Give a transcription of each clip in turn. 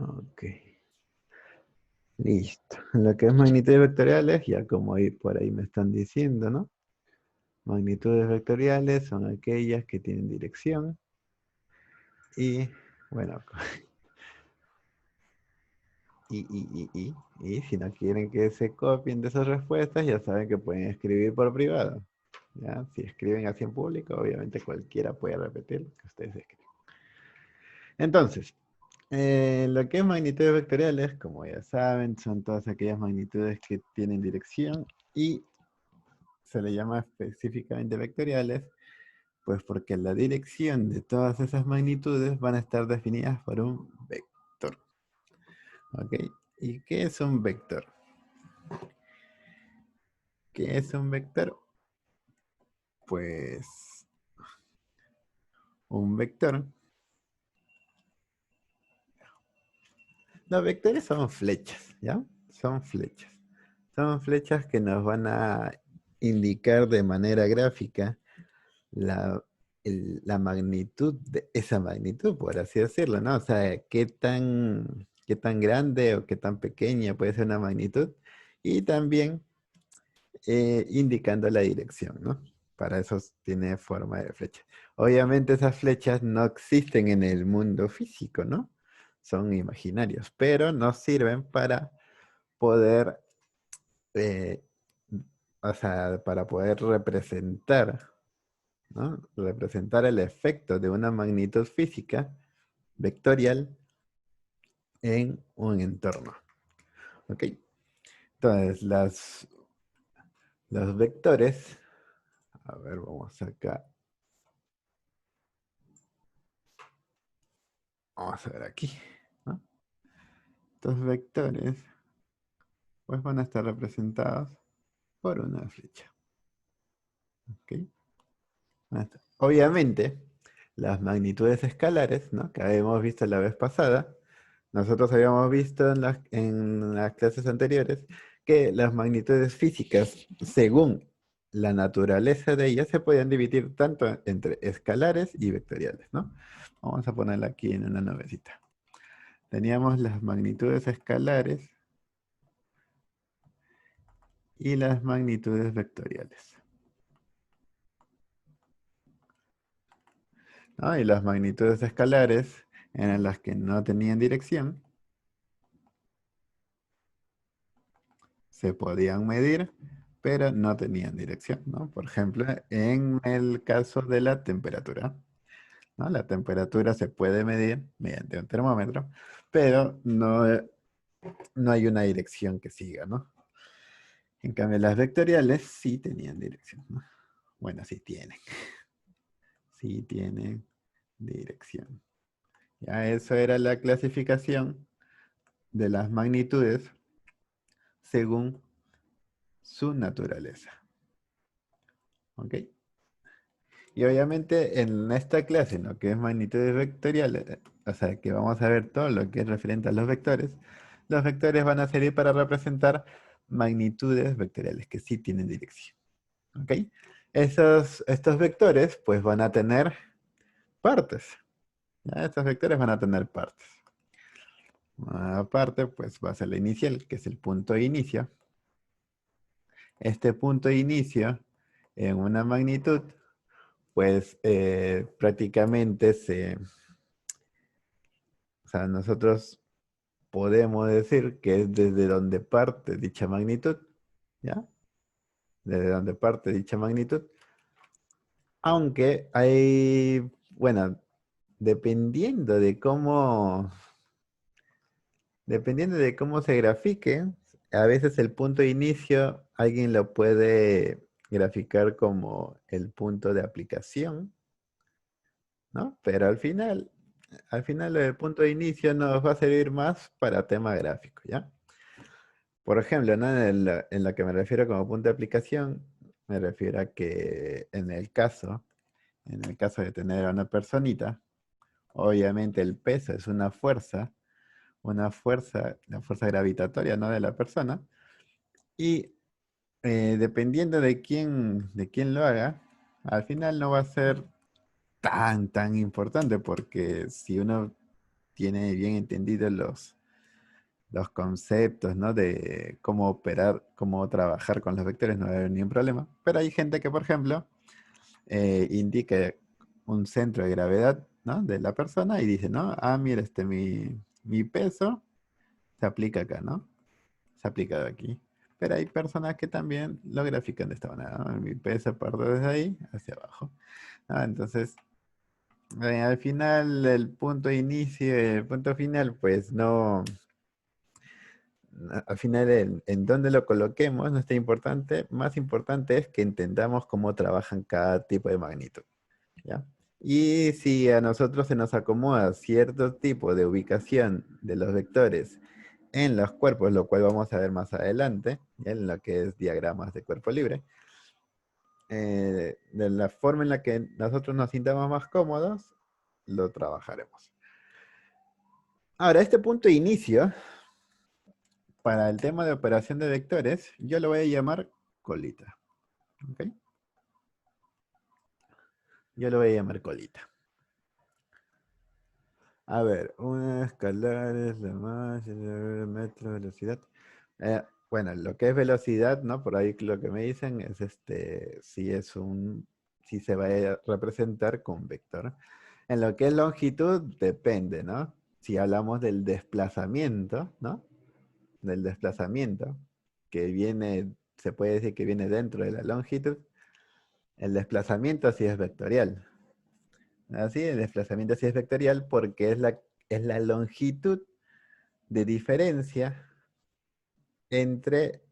Ok, listo. Lo que es magnitudes vectoriales, ya como ahí por ahí me están diciendo, ¿no? Magnitudes vectoriales son aquellas que tienen dirección y, bueno, y si no quieren que se copien de esas respuestas, ya saben que pueden escribir por privado. ¿Ya? Si escriben así en público, obviamente cualquiera puede repetir lo que ustedes escriben. Entonces, lo que es magnitudes vectoriales, como ya saben, son todas aquellas magnitudes que tienen dirección y se le llama específicamente vectoriales, pues porque la dirección de todas esas magnitudes van a estar definidas por un vector. ¿Ok? ¿Y qué es un vector? ¿Qué es un vector? Pues un vector. Los vectores son flechas, ¿ya? Son flechas. Son flechas que nos van a indicar de manera gráfica la, la magnitud de esa magnitud, por así decirlo, ¿no? O sea, qué tan grande o qué tan pequeña puede ser una magnitud y también indicando la dirección, ¿no? Para eso tiene forma de flecha. Obviamente esas flechas no existen en el mundo físico, ¿no? Son imaginarios, pero nos sirven para poder, eh, o sea, para poder representar, ¿no? Representar el efecto de una magnitud física vectorial en un entorno. ¿Ok? Entonces, los vectores, a ver, vamos acá, vamos a ver aquí, ¿no? Estos vectores, pues van a estar representados por una flecha. ¿Ok? Obviamente, las magnitudes escalares, ¿no? Que habíamos visto la vez pasada, nosotros habíamos visto en las clases anteriores que las magnitudes físicas, según la naturaleza de ellas, se podían dividir tanto entre escalares y vectoriales, ¿no? Vamos a ponerla aquí en una nubecita. Teníamos las magnitudes escalares y las magnitudes vectoriales, ¿no? Y las magnitudes escalares eran las que no tenían dirección, se podían medir, pero no tenían dirección, ¿no? Por ejemplo, en el caso de la temperatura, ¿no? La temperatura se puede medir mediante un termómetro, pero no hay una dirección que siga, ¿no? En cambio, las vectoriales sí tenían dirección, ¿no? Bueno, sí tienen dirección. Ya eso era la clasificación de las magnitudes según su naturaleza. ¿Ok? Y obviamente en esta clase, en lo que es magnitudes vectoriales, o sea que vamos a ver todo lo que es referente a los vectores van a servir para representar magnitudes vectoriales que sí tienen dirección. ¿Ok? Estos vectores pues van a tener partes. ¿Ya? Estos vectores van a tener partes. Una parte pues va a ser la inicial, que es el punto de inicio. Este punto de inicio en una magnitud pues prácticamente o sea, nosotros podemos decir que es desde donde parte dicha magnitud, ¿ya? Desde donde parte dicha magnitud. Aunque hay, bueno, dependiendo de cómo, dependiendo de cómo se grafique, a veces el punto de inicio alguien lo puede graficar como el punto de aplicación, ¿no? Pero al final el punto de inicio nos va a servir más para tema gráfico, ¿ya? Por ejemplo, ¿no? En la que me refiero como punto de aplicación, me refiero a que en el caso de tener a una personita, obviamente el peso es la fuerza gravitatoria, ¿no? De la persona, y dependiendo de quién lo haga, al final no va a ser tan importante, porque si uno tiene bien entendidos los conceptos, ¿no? De cómo operar, cómo trabajar con los vectores, no va a haber ningún problema. Pero hay gente que, por ejemplo, indica un centro de gravedad, ¿no? De la persona y dice, ¿no? Ah, mira, mi peso se aplica acá, ¿no? Se aplica aquí. Pero hay personas que también lo grafican de esta manera, ¿no? Mi peso parte desde ahí hacia abajo. Entonces, al final, el punto de inicio y el punto final, pues no, al final en dónde lo coloquemos no está importante. Más importante es que entendamos cómo trabajan cada tipo de magnitud, ¿ya? Y si a nosotros se nos acomoda cierto tipo de ubicación de los vectores en los cuerpos, lo cual vamos a ver más adelante, ¿ya? En lo que es diagramas de cuerpo libre, de la forma en la que nosotros nos sintamos más cómodos, lo trabajaremos. Ahora, este punto de inicio, para el tema de operación de vectores, yo lo voy a llamar colita. ¿Ok? Yo lo voy a llamar colita. A ver, una escalar es la más, metro, velocidad. Bueno, lo que es velocidad, ¿no? Por ahí lo que me dicen es si se va a representar con vector. En lo que es longitud, depende, ¿no? Si hablamos del desplazamiento, ¿no? Del desplazamiento, que viene, se puede decir que viene dentro de la longitud, el desplazamiento sí es vectorial. Así, el desplazamiento sí es vectorial porque es la longitud de diferencia entre,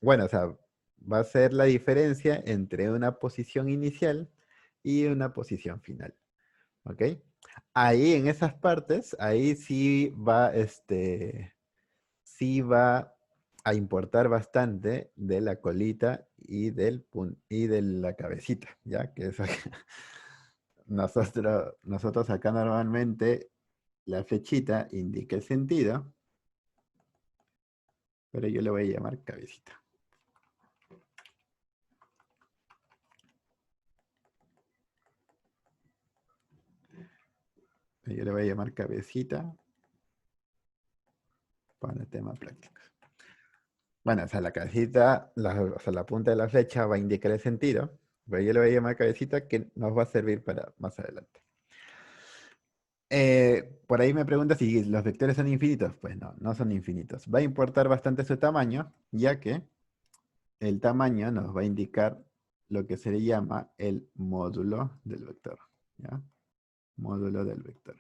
bueno, o sea, va a ser la diferencia entre una posición inicial y una posición final. ¿Ok? Ahí en esas partes, ahí sí va a importar bastante de la colita y de la cabecita, ¿ya? Que es nosotros acá normalmente la flechita indica el sentido, pero yo le voy a llamar cabecita. Yo le voy a llamar cabecita para el tema práctico. Bueno, o sea, la cabecita, o sea, la punta de la flecha va a indicar el sentido, pero yo le voy a llamar cabecita que nos va a servir para más adelante. Por ahí me pregunta si los vectores son infinitos. Pues no, no son infinitos. Va a importar bastante su tamaño, ya que el tamaño nos va a indicar lo que se le llama el módulo del vector. ¿Ya? Módulo del vector.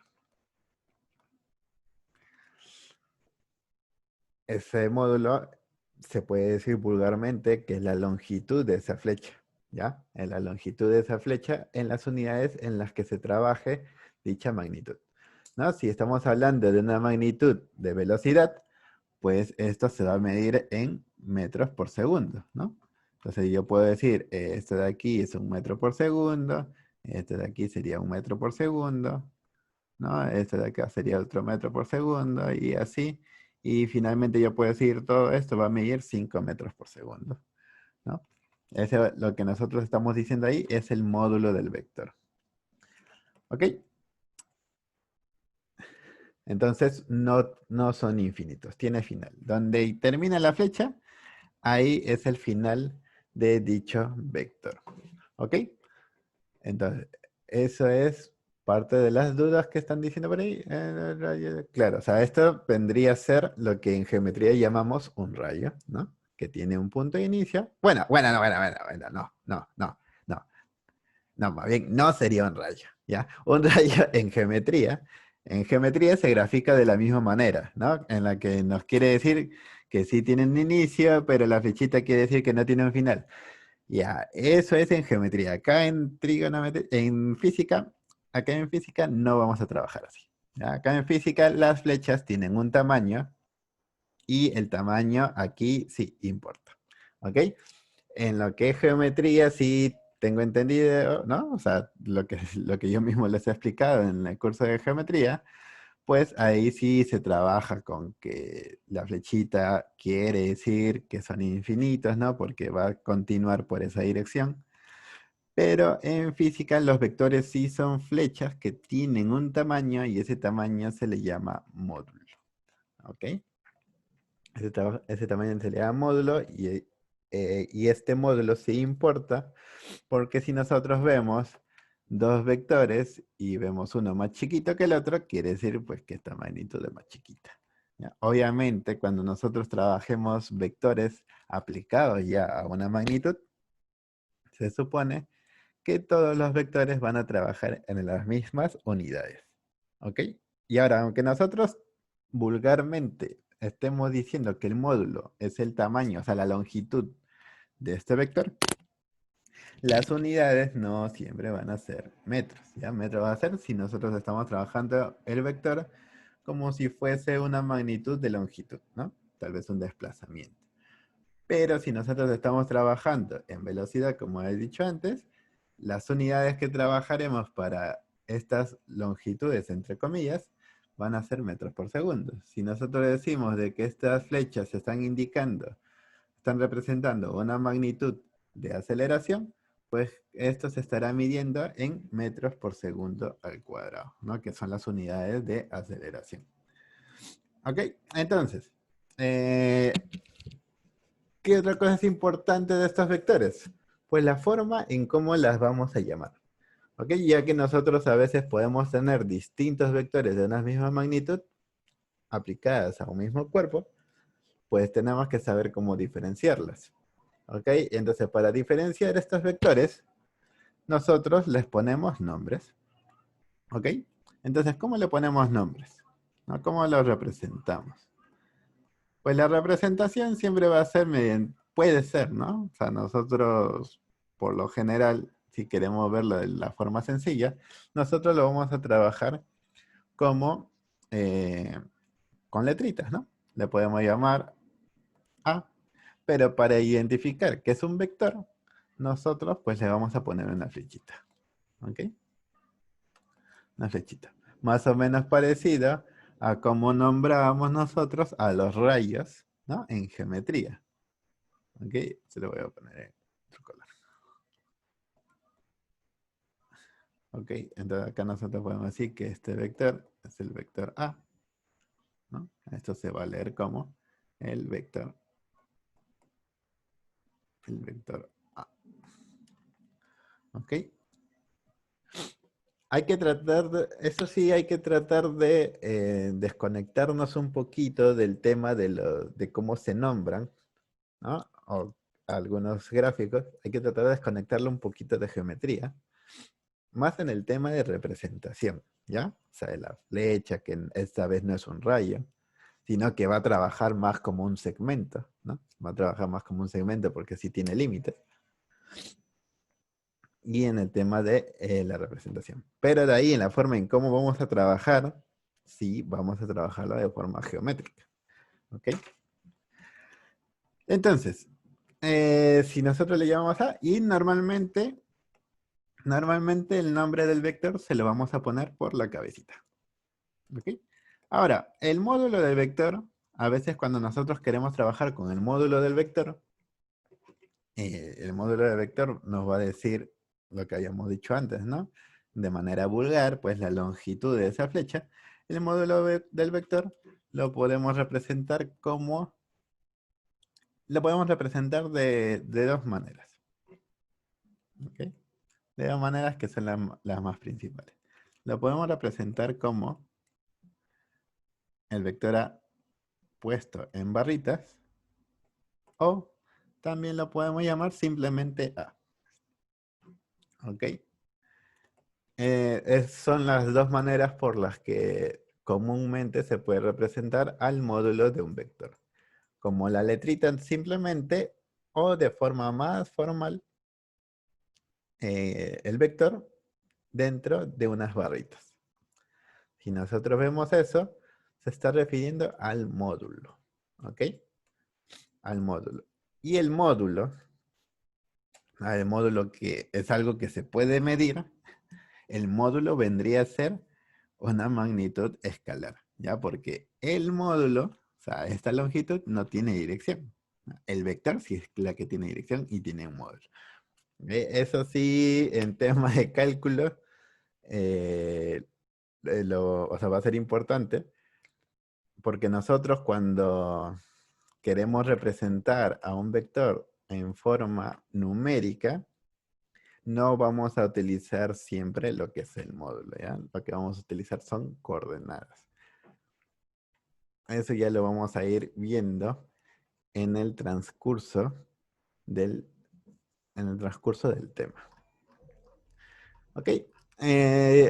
Ese módulo se puede decir vulgarmente que es la longitud de esa flecha. ¿Ya? En la longitud de esa flecha en las unidades en las que se trabaje dicha magnitud. ¿No? Si estamos hablando de una magnitud de velocidad, pues esto se va a medir en metros por segundo, ¿no? Entonces yo puedo decir, esto de aquí es 1 metro por segundo, este de aquí sería 1 metro por segundo, ¿no? Este de acá sería otro metro por segundo y así. Y finalmente yo puedo decir, todo esto va a medir 5 metros por segundo, ¿no? Lo que nosotros estamos diciendo ahí es el módulo del vector. ¿Ok? Entonces no son infinitos, tiene final. Donde termina la flecha, ahí es el final de dicho vector. ¿Ok? Entonces, eso es parte de las dudas que están diciendo por ahí. Claro, o sea, esto vendría a ser lo que en geometría llamamos un rayo, ¿no? Que tiene un punto de inicio. Bueno, no, más bien, no sería un rayo, ¿ya? Un rayo en geometría se grafica de la misma manera, ¿no? En la que nos quiere decir que sí tiene un inicio, pero la flechita quiere decir que no tiene un final. Ya, eso es en geometría. Acá en trigonometría, acá en física no vamos a trabajar así. ¿Ya? Acá en física las flechas tienen un tamaño y el tamaño aquí sí importa. ¿Ok? En lo que es geometría sí tengo entendido, ¿no? O sea, lo que yo mismo les he explicado en el curso de geometría, pues ahí sí se trabaja con que la flechita quiere decir que son infinitos, ¿no? Porque va a continuar por esa dirección. Pero en física los vectores sí son flechas que tienen un tamaño y ese tamaño se le llama módulo. ¿Ok? Ese tamaño se le llama módulo y este módulo sí importa porque si nosotros vemos dos vectores y vemos uno más chiquito que el otro, quiere decir pues que esta magnitud es más chiquita. ¿Ya? Obviamente cuando nosotros trabajemos vectores aplicados ya a una magnitud, se supone que todos los vectores van a trabajar en las mismas unidades. ¿Ok? Y ahora, aunque nosotros vulgarmente estemos diciendo que el módulo es el tamaño, o sea, la longitud de este vector, las unidades no siempre van a ser metros. ¿Ya? Metro va a ser si nosotros estamos trabajando el vector como si fuese una magnitud de longitud, ¿no? Tal vez un desplazamiento. Pero si nosotros estamos trabajando en velocidad, como he dicho antes, las unidades que trabajaremos para estas longitudes, entre comillas, van a ser metros por segundo. Si nosotros decimos de que estas flechas están indicando, están representando una magnitud de aceleración, pues esto se estará midiendo en metros por segundo al cuadrado, ¿no? Que son las unidades de aceleración. Ok, entonces, eh, ¿qué otra cosa es importante de estos vectores? Pues la forma en cómo las vamos a llamar. ¿Ok? Ya que nosotros a veces podemos tener distintos vectores de una misma magnitud aplicadas a un mismo cuerpo, pues tenemos que saber cómo diferenciarlas. ¿Ok? Entonces, para diferenciar estos vectores, nosotros les ponemos nombres. ¿Ok? Entonces, ¿cómo le ponemos nombres? ¿No? ¿Cómo los representamos? Pues la representación siempre va a ser mediante, puede ser, ¿no? O sea, nosotros, por lo general, si queremos verlo de la forma sencilla, nosotros lo vamos a trabajar como con letritas, ¿no? Le podemos llamar A, pero para identificar que es un vector, nosotros pues le vamos a poner una flechita, ¿ok? Una flechita. Más o menos parecida a cómo nombrábamos nosotros a los rayos, ¿no? En geometría. Ok, se lo voy a poner en otro color. Ok, entonces acá nosotros podemos decir que este vector es el vector A, ¿no? Esto se va a leer como el vector A. Ok. Hay que tratar de, eso sí, hay que tratar de desconectarnos un poquito del tema de cómo se nombran, ¿no? O algunos gráficos, hay que tratar de desconectarlo un poquito de geometría, más en el tema de representación, ¿ya? O sea, de la flecha, que esta vez no es un rayo, sino que va a trabajar más como un segmento, ¿no? Va a trabajar más como un segmento porque sí tiene límites. Y en el tema de la representación. Pero de ahí, en la forma en cómo vamos a trabajar, sí, vamos a trabajarlo de forma geométrica. ¿Ok? Entonces, si nosotros le llamamos A, y normalmente el nombre del vector se lo vamos a poner por la cabecita. ¿Ok? Ahora, el módulo del vector, a veces cuando nosotros queremos trabajar con el módulo del vector, el módulo del vector nos va a decir lo que habíamos dicho antes, ¿no? De manera vulgar, pues la longitud de esa flecha. El módulo del vector lo podemos representar como, lo podemos representar de dos maneras. ¿Ok? De dos maneras que son las más principales. Lo podemos representar como el vector A puesto en barritas o también lo podemos llamar simplemente A. ¿Ok? Son las dos maneras por las que comúnmente se puede representar al módulo de un vector. Como la letrita simplemente o de forma más formal el vector dentro de unas barritas. Si nosotros vemos eso, se está refiriendo al módulo. ¿Ok? Al módulo. Y el módulo que es algo que se puede medir, el módulo vendría a ser una magnitud escalar, ¿ya? Porque el módulo, o sea, esta longitud no tiene dirección. El vector sí es la que tiene dirección y tiene un módulo. Eso sí, en temas de cálculo, o sea, va a ser importante, porque nosotros cuando queremos representar a un vector en forma numérica, no vamos a utilizar siempre lo que es el módulo, ¿ya? Lo que vamos a utilizar son coordenadas. Eso ya lo vamos a ir viendo en el transcurso del, en el transcurso del tema. Ok.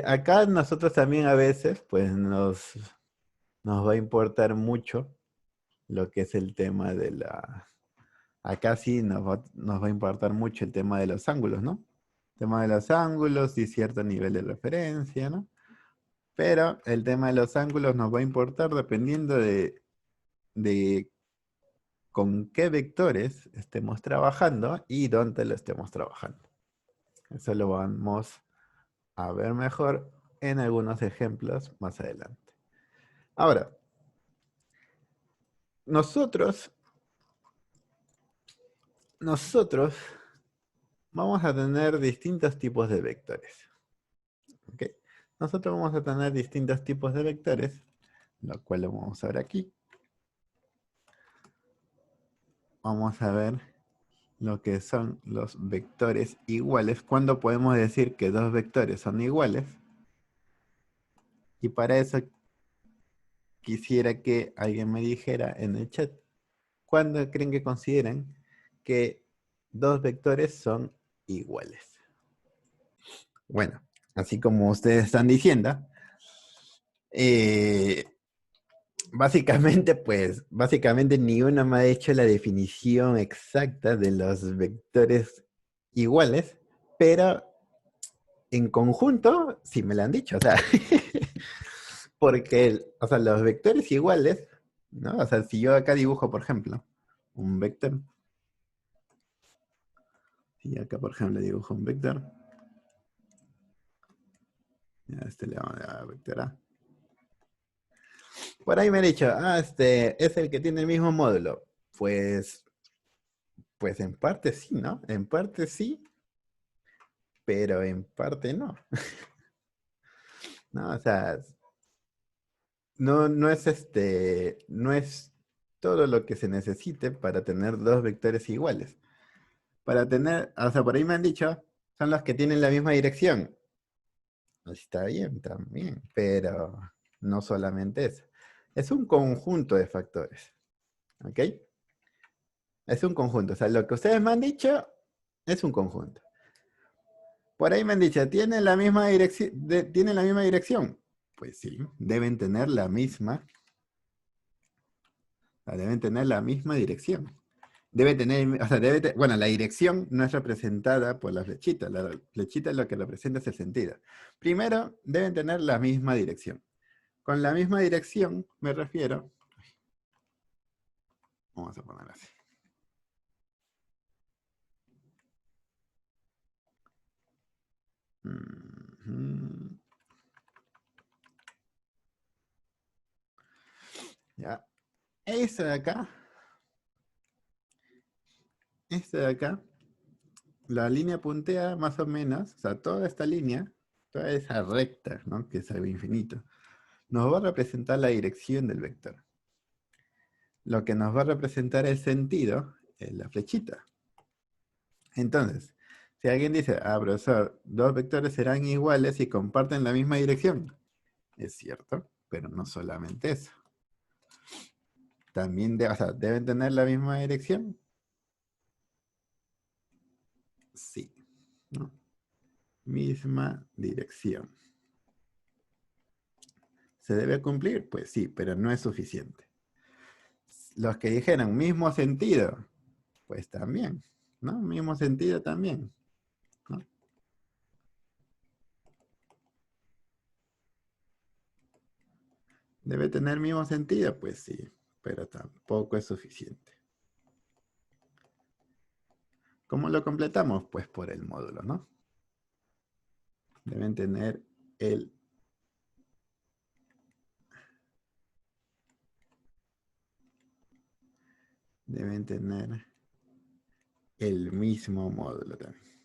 Acá nosotros también a veces, pues nos va a importar mucho lo que es el tema de la... Acá sí nos va a importar mucho el tema de los ángulos, ¿no? El tema de los ángulos y cierto nivel de referencia, ¿no? Pero el tema de los ángulos nos va a importar dependiendo de con qué vectores estemos trabajando y dónde lo estemos trabajando. Eso lo vamos a ver mejor en algunos ejemplos más adelante. Ahora, nosotros vamos a tener distintos tipos de vectores. ¿Ok? Nosotros vamos a tener distintos tipos de vectores, lo cual lo vamos a ver aquí. Vamos a ver lo que son los vectores iguales. ¿Cuándo podemos decir que dos vectores son iguales? Y para eso quisiera que alguien me dijera en el chat, ¿cuándo creen que consideran que dos vectores son iguales? Bueno, así como ustedes están diciendo, eh, básicamente ni uno me ha hecho la definición exacta de los vectores iguales, pero en conjunto sí me lo han dicho, o sea, porque, o sea, los vectores iguales, ¿no? O sea, si yo acá dibujo, por ejemplo, un vector, si acá, por ejemplo, dibujo un vector, a este le vamos a dar vector A. Por ahí me han dicho, este es el que tiene el mismo módulo. Pues en parte sí, ¿no? En parte sí, pero en parte no. No, o sea, no es todo lo que se necesite para tener dos vectores iguales. Para tener, o sea, por ahí me han dicho, son los que tienen la misma dirección. Está bien también, pero no solamente eso. Es un conjunto de factores, ¿ok? Es un conjunto, o sea, lo que ustedes me han dicho es un conjunto. Por ahí me han dicho, ¿tienen la misma dirección? ¿Tienen la misma dirección? Pues sí, deben tener la misma, deben tener la misma dirección. Debe tener, o sea, bueno, la dirección no es representada por la flechita. La flechita lo que representa es el sentido. Primero, deben tener la misma dirección. Con la misma dirección me refiero, vamos a poner así. Ujú. Ya. Este de acá, la línea puntea más o menos, o sea, toda esta línea, toda esa recta, ¿no? Que es algo infinito, nos va a representar la dirección del vector. Lo que nos va a representar el sentido es la flechita. Entonces, si alguien dice, profesor, dos vectores serán iguales y comparten la misma dirección. Es cierto, pero no solamente eso. También o sea, deben tener la misma dirección. Sí, ¿no? Misma dirección. ¿Se debe cumplir? Pues sí, pero no es suficiente. Los que dijeron mismo sentido, pues también, ¿no? Mismo sentido también, ¿no? ¿Debe tener mismo sentido? Pues sí, pero tampoco es suficiente. ¿Cómo lo completamos? Pues por el módulo, ¿no? Deben tener el deben tener el mismo módulo también.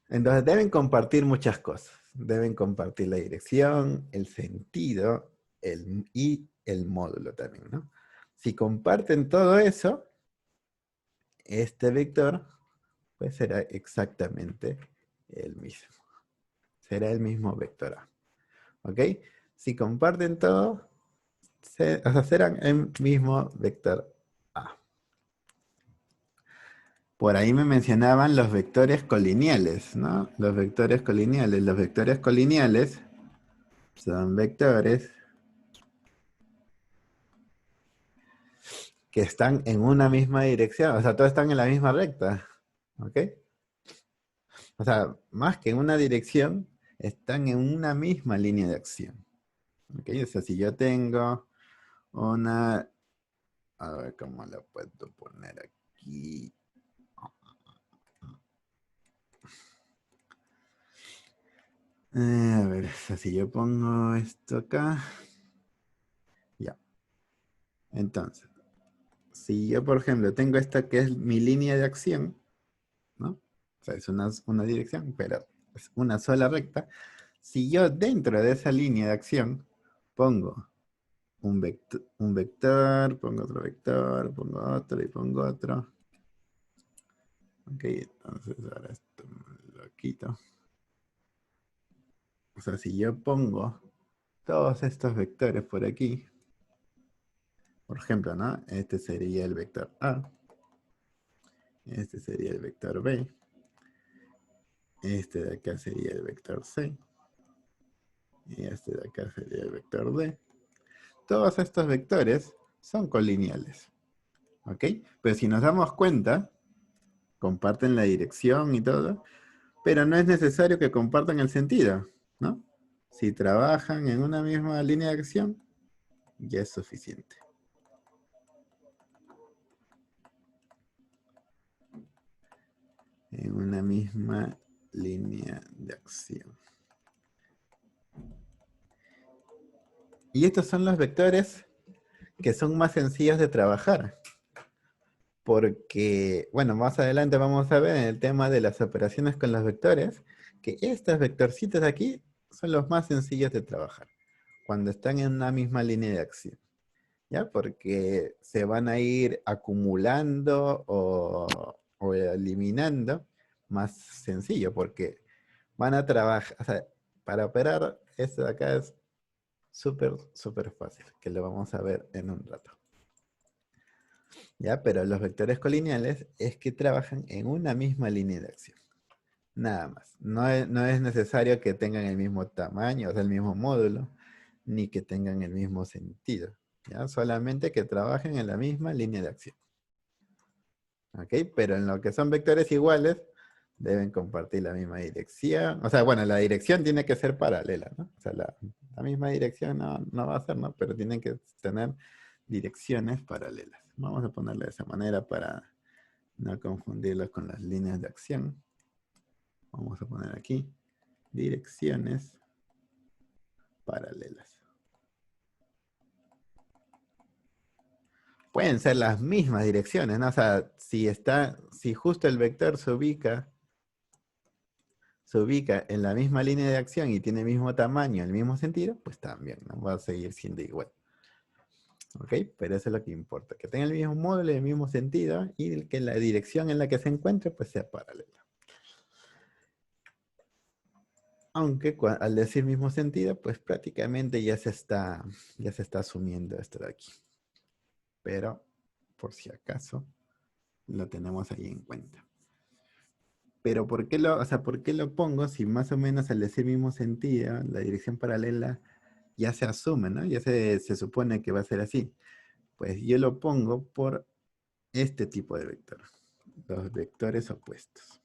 Entonces deben compartir muchas cosas. Deben compartir la dirección, el sentido y el módulo también, ¿no? Si comparten todo eso, este vector pues será exactamente el mismo. Será el mismo vector A. ¿Ok? Si comparten todo, o sea, serán el mismo vector A. Por ahí me mencionaban los vectores colineales, ¿no? Los vectores colineales. Los vectores colineales son vectores que están en una misma dirección. O sea, todos están en la misma recta. ¿Ok? O sea, más que en una dirección, están en una misma línea de acción. ¿Ok? O sea, si yo tengo una... A ver cómo la puedo poner aquí. A ver, o sea, si yo pongo esto acá. Ya. Entonces, si yo, por ejemplo, tengo esta que es mi línea de acción, ¿no? O sea, es una dirección, pero es una sola recta. Si yo dentro de esa línea de acción pongo un vector, pongo otro vector, pongo otro y pongo otro. Ok, entonces ahora esto lo quito. O sea, si yo pongo todos estos vectores por aquí, por ejemplo, ¿no? Este sería el vector A, este sería el vector B, este de acá sería el vector C, y este de acá sería el vector D. Todos estos vectores son colineales, ¿ok? Pero si nos damos cuenta, comparten la dirección y todo, pero no es necesario que compartan el sentido, ¿no? Si trabajan en una misma línea de acción, ya es suficiente. En una misma línea de acción. Y estos son los vectores que son más sencillos de trabajar. Porque, bueno, más adelante vamos a ver en el tema de las operaciones con los vectores, que estos vectorcitos de aquí son los más sencillos de trabajar, cuando están en una misma línea de acción, ¿ya? Porque se van a ir acumulando o eliminando más sencillo, porque van a trabajar, o sea, para operar esto de acá es súper, súper fácil, que lo vamos a ver en un rato. ¿Ya? Pero los vectores colineales es que trabajan en una misma línea de acción. Nada más. No es necesario que tengan el mismo tamaño, o sea, el mismo módulo, ni que tengan el mismo sentido. ¿Ya? Solamente que trabajen en la misma línea de acción. ¿Ok? Pero en lo que son vectores iguales, deben compartir la misma dirección. O sea, bueno, la dirección tiene que ser paralela, ¿no? O sea, la misma dirección no va a ser, ¿no? Pero tienen que tener direcciones paralelas. Vamos a ponerle de esa manera para no confundirlos con las líneas de acción. Vamos a poner aquí direcciones paralelas. Pueden ser las mismas direcciones, ¿no? O sea, si justo el vector se ubica en la misma línea de acción y tiene el mismo tamaño, el mismo sentido, pues también, ¿no? Va a seguir siendo igual. ¿Ok? Pero eso es lo que importa, que tenga el mismo módulo y el mismo sentido y que la dirección en la que se encuentre pues sea paralela. Aunque al decir mismo sentido, pues prácticamente ya se está asumiendo esto de aquí. Pero, por si acaso, lo tenemos ahí en cuenta. Pero ¿por qué lo pongo si más o menos al decir mismo sentido, la dirección paralela ya se asume, ¿no? Ya se supone que va a ser así. Pues yo lo pongo por este tipo de vector, los vectores opuestos.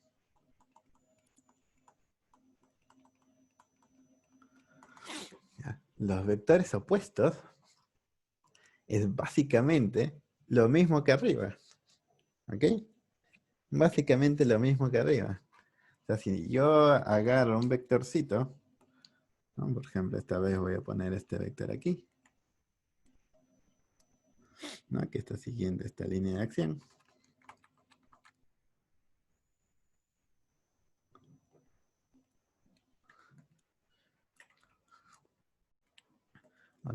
¿Ya? Los vectores opuestos es básicamente lo mismo que arriba, ¿ok? Básicamente lo mismo que arriba. O sea, si yo agarro un vectorcito, ¿no? Por ejemplo, esta vez voy a poner este vector aquí, ¿no? Que está siguiendo esta línea de acción.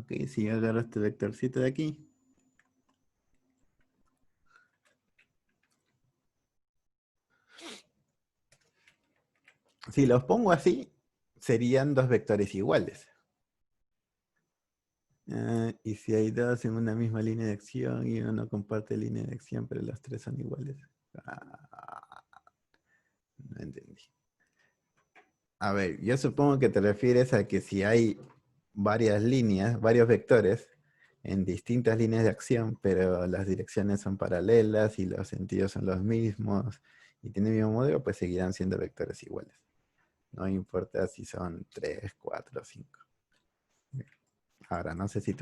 Ok, si yo agarro este vectorcito de aquí. Si los pongo así, serían dos vectores iguales. Y si hay dos en una misma línea de acción y uno no comparte línea de acción, pero los tres son iguales. Ah, no entendí. A ver, yo supongo que te refieres a que si hay varias líneas, varios vectores en distintas líneas de acción, pero las direcciones son paralelas y los sentidos son los mismos y tienen el mismo modelo, pues seguirán siendo vectores iguales. No importa si son 3, 4, 5. Ahora no sé si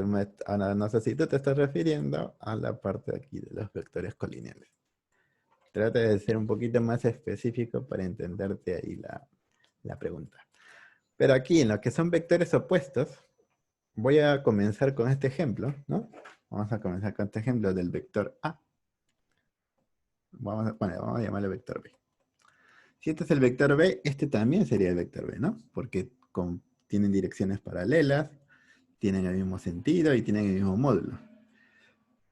ahora no sé si tú te estás refiriendo a la parte de aquí de los vectores colineales. Trata de ser un poquito más específico para entenderte ahí la pregunta. Pero aquí en lo que son vectores opuestos, voy a comenzar con este ejemplo, ¿no? Vamos a comenzar con este ejemplo del vector A. Vamos a llamarlo vector B. Si este es el vector B, este también sería el vector B, ¿no? Porque tienen direcciones paralelas, tienen el mismo sentido y tienen el mismo módulo.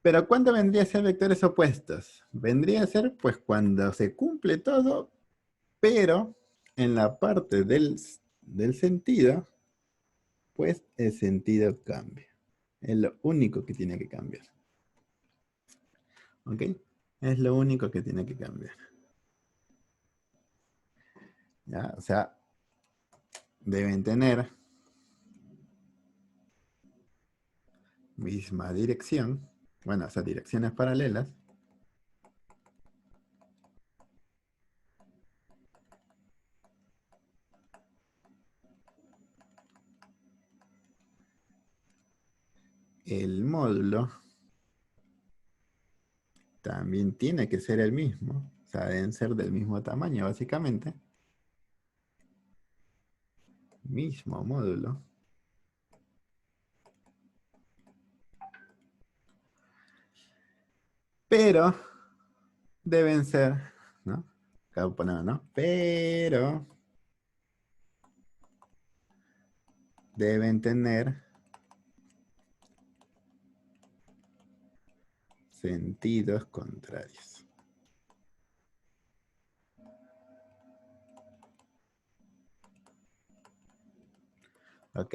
Pero ¿cuándo vendría a ser vectores opuestos? Vendría a ser pues cuando se cumple todo, pero en la parte del sentido, pues el sentido cambia. Es lo único que tiene que cambiar. ¿Ok? Es lo único que tiene que cambiar. ¿Ya? O sea, deben tener misma dirección. Bueno, o sea, direcciones paralelas. El módulo también tiene que ser el mismo. O sea, deben ser del mismo tamaño, básicamente. Mismo módulo. Pero deben ser, ¿no? Acá ponemos, ¿no? Pero deben tener sentidos contrarios. ¿Ok?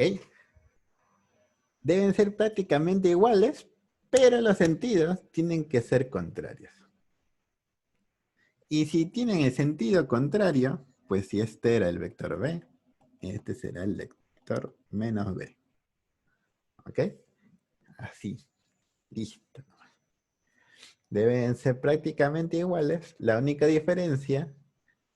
Deben ser prácticamente iguales, pero los sentidos tienen que ser contrarios. Y si tienen el sentido contrario, pues si este era el vector B, este será el vector menos B. ¿Ok? Así. Listo. Deben ser prácticamente iguales. La única diferencia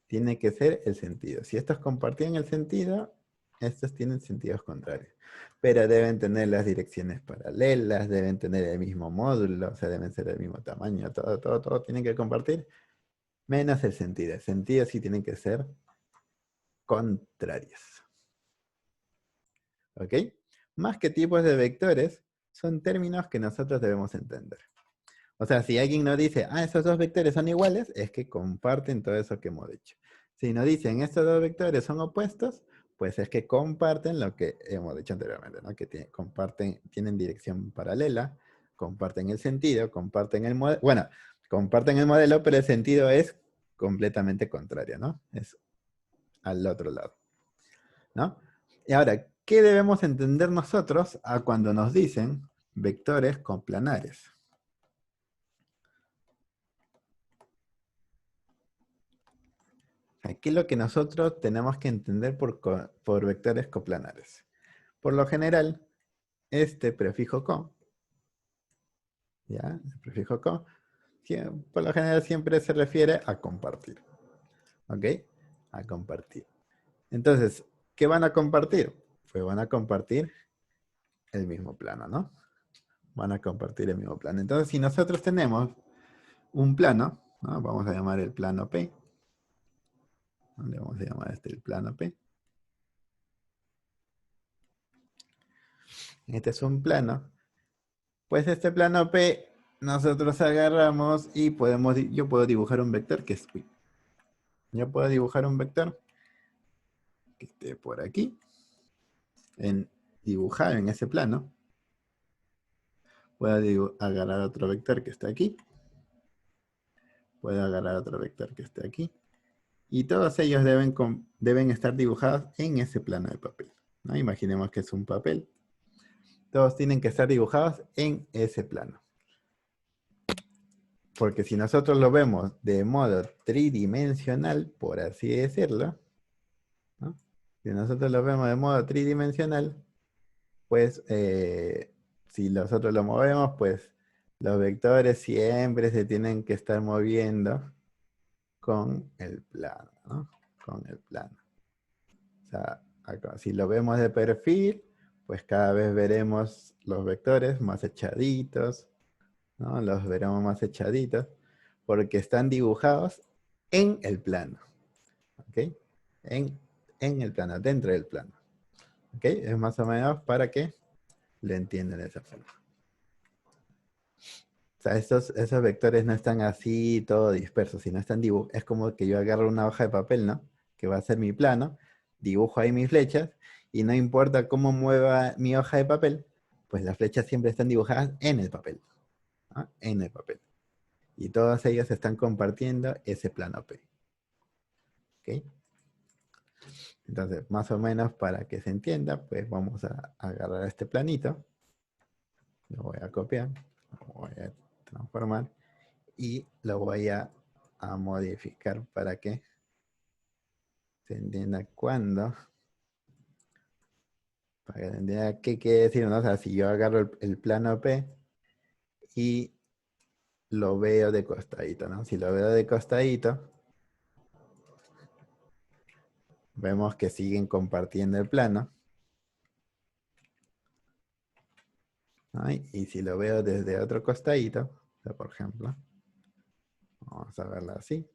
tiene que ser el sentido. Si estos compartían el sentido, estos tienen sentidos contrarios. Pero deben tener las direcciones paralelas, deben tener el mismo módulo, o sea, deben ser del mismo tamaño, todo tienen que compartir, menos el sentido. El sentido sí tienen que ser contrarios. ¿Ok? Más que tipos de vectores, son términos que nosotros debemos entender. O sea, si alguien nos dice, esos dos vectores son iguales, es que comparten todo eso que hemos dicho. Si nos dicen, estos dos vectores son opuestos, pues es que comparten lo que hemos dicho anteriormente, ¿no? Que tienen dirección paralela, comparten el sentido, comparten el modelo. Bueno, comparten el modelo, pero el sentido es completamente contrario, ¿no? Es al otro lado, ¿no? Y ahora, ¿qué debemos entender nosotros a cuando nos dicen vectores coplanares? Aquí lo que nosotros tenemos que entender por vectores coplanares. Por lo general, este prefijo co, ¿ya? El prefijo co, por lo general siempre se refiere a compartir. ¿Ok? A compartir. Entonces, ¿qué van a compartir? Pues van a compartir el mismo plano, ¿no? Van a compartir el mismo plano. Entonces, si nosotros tenemos un plano, ¿no? Vamos a llamar el plano P. Le vamos a llamar este el plano P. Este es un plano. Pues este plano P nosotros agarramos y yo puedo dibujar un vector que es, yo puedo dibujar un vector que esté por aquí, dibujar en ese plano. Puedo agarrar otro vector que está aquí. Puedo agarrar otro vector que está aquí. Y todos ellos deben estar dibujados en ese plano de papel, ¿no? Imaginemos que es un papel. Todos tienen que estar dibujados en ese plano. Porque si nosotros lo vemos de modo tridimensional, por así decirlo, ¿no? Si nosotros lo vemos de modo tridimensional, pues si nosotros lo movemos, pues los vectores siempre se tienen que estar moviendo con el plano, ¿no? Con el plano. O sea, acá, si lo vemos de perfil, pues cada vez veremos los vectores más echaditos, ¿no? Los veremos más echaditos, porque están dibujados en el plano, ¿ok? En el plano, dentro del plano, ¿ok? Es más o menos para que lo entiendan de esa forma. O sea, esos vectores no están así todo dispersos, sino están dibujados. Es como que yo agarro una hoja de papel, ¿no? Que va a ser mi plano, dibujo ahí mis flechas, y no importa cómo mueva mi hoja de papel, pues las flechas siempre están dibujadas en el papel, ¿no? En el papel. Y todas ellas están compartiendo ese plano P. ¿Ok? Entonces, más o menos para que se entienda, pues vamos a agarrar este planito, lo voy a copiar, lo voy a transformar y lo voy a modificar para que se entienda cuándo, para que se entienda qué quiere decir, ¿no? O sea, si yo agarro el plano P y lo veo de costadito, ¿no? Si lo veo de costadito, vemos que siguen compartiendo el plano, ¿no? Y si lo veo desde otro costadito, o sea, por ejemplo, vamos a verlo así.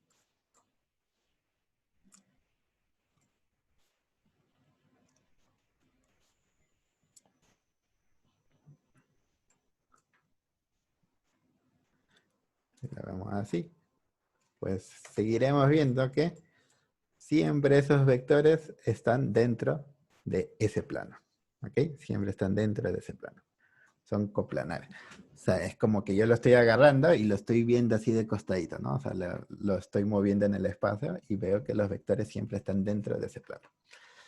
Si lo vemos así, pues seguiremos viendo que siempre esos vectores están dentro de ese plano. ¿Ok? Siempre están dentro de ese plano. Son coplanares. O sea, es como que yo lo estoy agarrando y lo estoy viendo así de costadito, ¿no? O sea, lo estoy moviendo en el espacio y veo que los vectores siempre están dentro de ese plano.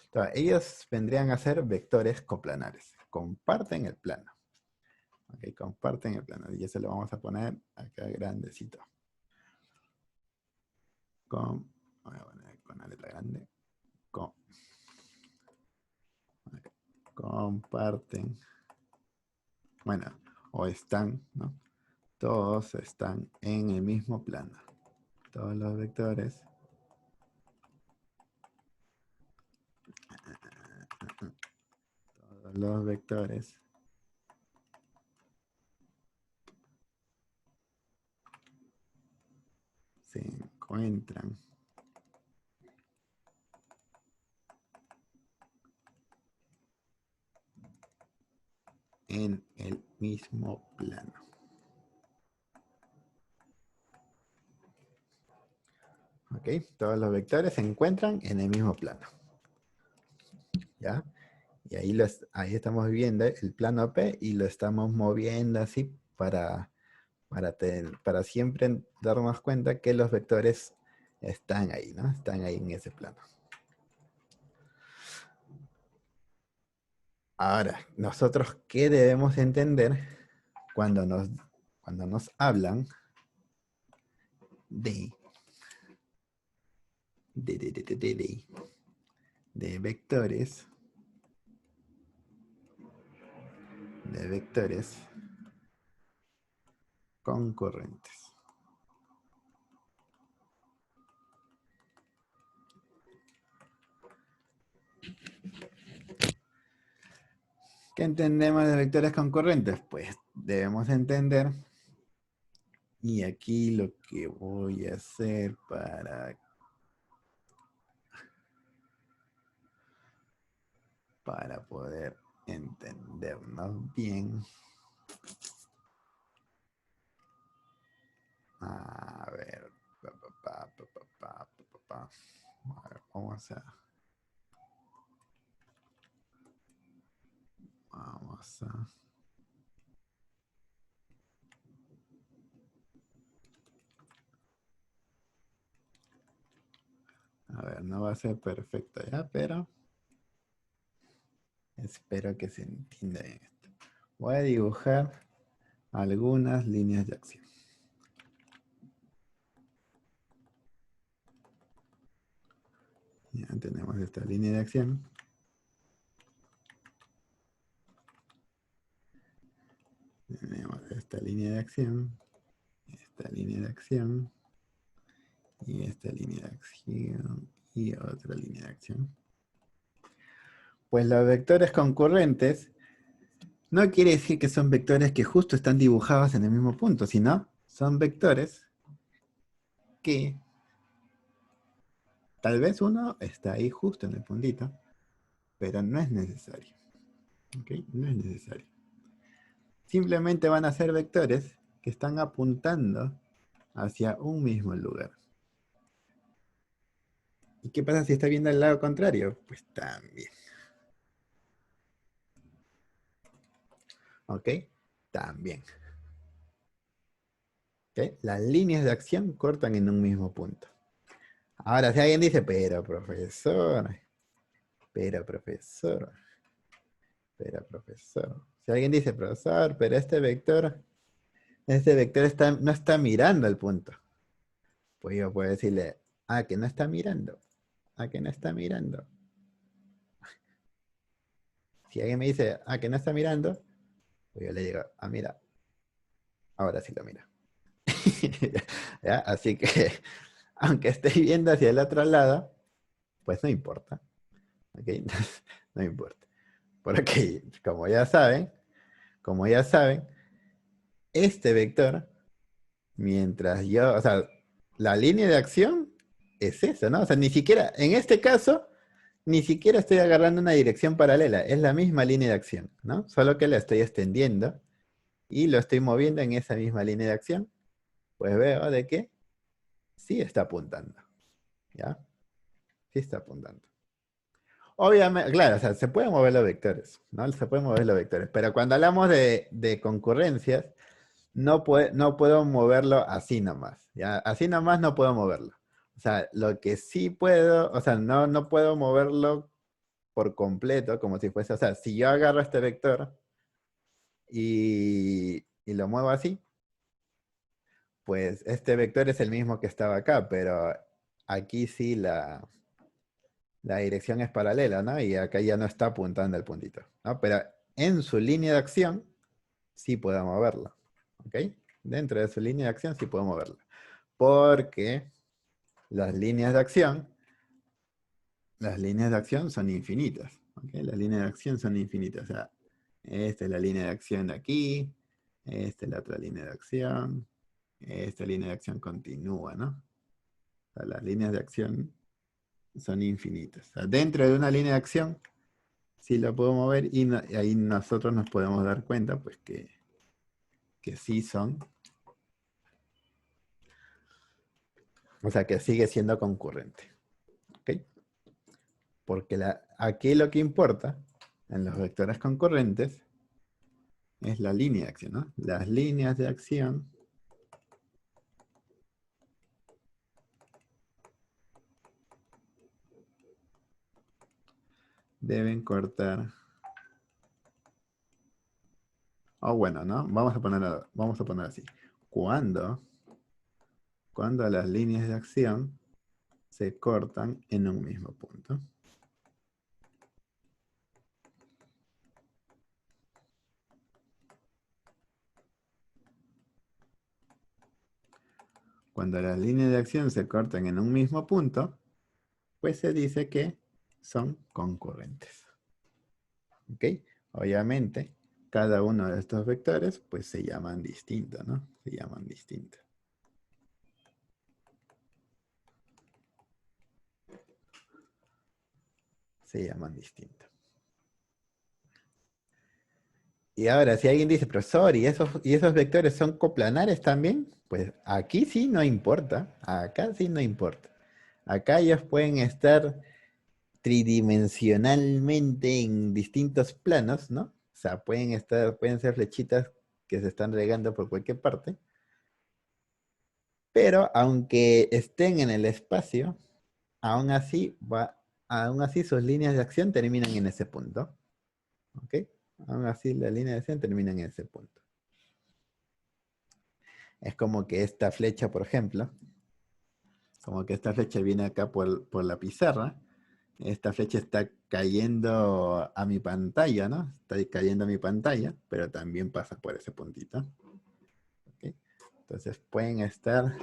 Entonces, ellos vendrían a ser vectores coplanares. Comparten el plano. ¿Ok? Comparten el plano. Y eso lo vamos a poner acá grandecito. Voy a poner con la letra grande. Con, comparten. Bueno, o están, ¿no? Todos están en el mismo plano. Todos los vectores todos los vectores se encuentran en el mismo plano. ¿Ok? Todos los vectores se encuentran en el mismo plano. ¿Ya? Y ahí estamos viendo el plano P y lo estamos moviendo así para siempre darnos cuenta que los vectores están ahí, ¿no? Están ahí en ese plano. Ahora, nosotros, ¿qué debemos entender cuando nos hablan de, de, de, de, de, de, de, de vectores concurrentes? ¿Qué entendemos de vectores concurrentes? Pues debemos entender, y aquí lo que voy a hacer para poder entendernos bien. A ver, a ver, vamos a va a ser perfecto, ¿ya? Pero espero que se entienda bien esto. Voy a dibujar algunas líneas de acción. Ya tenemos esta línea de acción. Tenemos esta línea de acción, esta línea de acción, y esta línea de acción, y otra línea de acción. Pues los vectores concurrentes no quiere decir que son vectores que justo están dibujados en el mismo punto, sino son vectores que tal vez uno está ahí justo en el puntito, pero no es necesario. ¿Ok? No es necesario. Simplemente van a ser vectores que están apuntando hacia un mismo lugar. ¿Y qué pasa si está viendo al lado contrario? Pues también. ¿Ok? También. ¿Ok? Las líneas de acción cortan en un mismo punto. Ahora, si alguien dice, pero profesor, pero profesor, pero profesor. Si alguien dice, profesor, pero este vector no está mirando el punto. Pues yo puedo decirle, que no está mirando. Que no está mirando. Si alguien me dice, que no está mirando, pues yo le digo, mira, ahora sí lo mira. ¿Ya? Así que, aunque esté viendo hacia el otro lado, pues no importa. ¿Ok? No importa. Porque, como ya saben, este vector, mientras yo, o sea, la línea de acción es eso, ¿no? O sea, ni siquiera, en este caso, ni siquiera estoy agarrando una dirección paralela, es la misma línea de acción, ¿no? Solo que la estoy extendiendo y lo estoy moviendo en esa misma línea de acción, pues veo de que sí está apuntando, ¿ya? Sí está apuntando. Obviamente, claro, o sea, se pueden mover los vectores, ¿no? Se pueden mover los vectores, pero cuando hablamos de concurrencias, no puedo moverlo así nomás, ¿ya? Así nomás no puedo moverlo. O sea, lo que sí puedo, o sea, no puedo moverlo por completo, como si fuese, o sea, si yo agarro este vector y lo muevo así, pues este vector es el mismo que estaba acá, pero aquí sí la dirección es paralela, ¿no? Y acá ya no está apuntando el puntito, ¿no? Pero en su línea de acción sí puedo moverlo, ¿ok? Dentro de su línea de acción sí puedo moverlo. Porque las líneas de acción son infinitas, ¿ok? Las líneas de acción son infinitas, o sea, esta es la línea de acción de aquí, esta es la otra línea de acción, esta línea de acción continúa, ¿no? O sea, las líneas de acción son infinitas. O sea, dentro de una línea de acción sí la puedo mover y ahí nosotros nos podemos dar cuenta pues que sí son, o sea que sigue siendo concurrente. ¿Ok? Porque aquí lo que importa en los vectores concurrentes es la línea de acción, ¿no? Las líneas de acción deben cortar. Bueno, ¿no? Vamos a poner así. Cuando, cuando las líneas de acción se cortan en un mismo punto. Cuando las líneas de acción se cortan en un mismo punto, pues se dice que son concurrentes. ¿Ok? Obviamente, cada uno de estos vectores pues se llaman distinto, ¿no? Se llaman distinto. Se llaman distinto. Y ahora, si alguien dice, profesor, ¿y esos vectores son coplanares también? Pues aquí sí no importa. Acá sí no importa. Acá ellos pueden estar tridimensionalmente en distintos planos, ¿no? O sea, pueden ser flechitas que se están regando por cualquier parte. Pero aunque estén en el espacio, aún así sus líneas de acción terminan en ese punto. ¿Ok? Aún así las líneas de acción terminan en ese punto. Es como que esta flecha, por ejemplo, como que esta flecha viene acá por la pizarra. Esta flecha está cayendo a mi pantalla, ¿no? Está cayendo a mi pantalla, pero también pasa por ese puntito. ¿Ok? Entonces pueden estar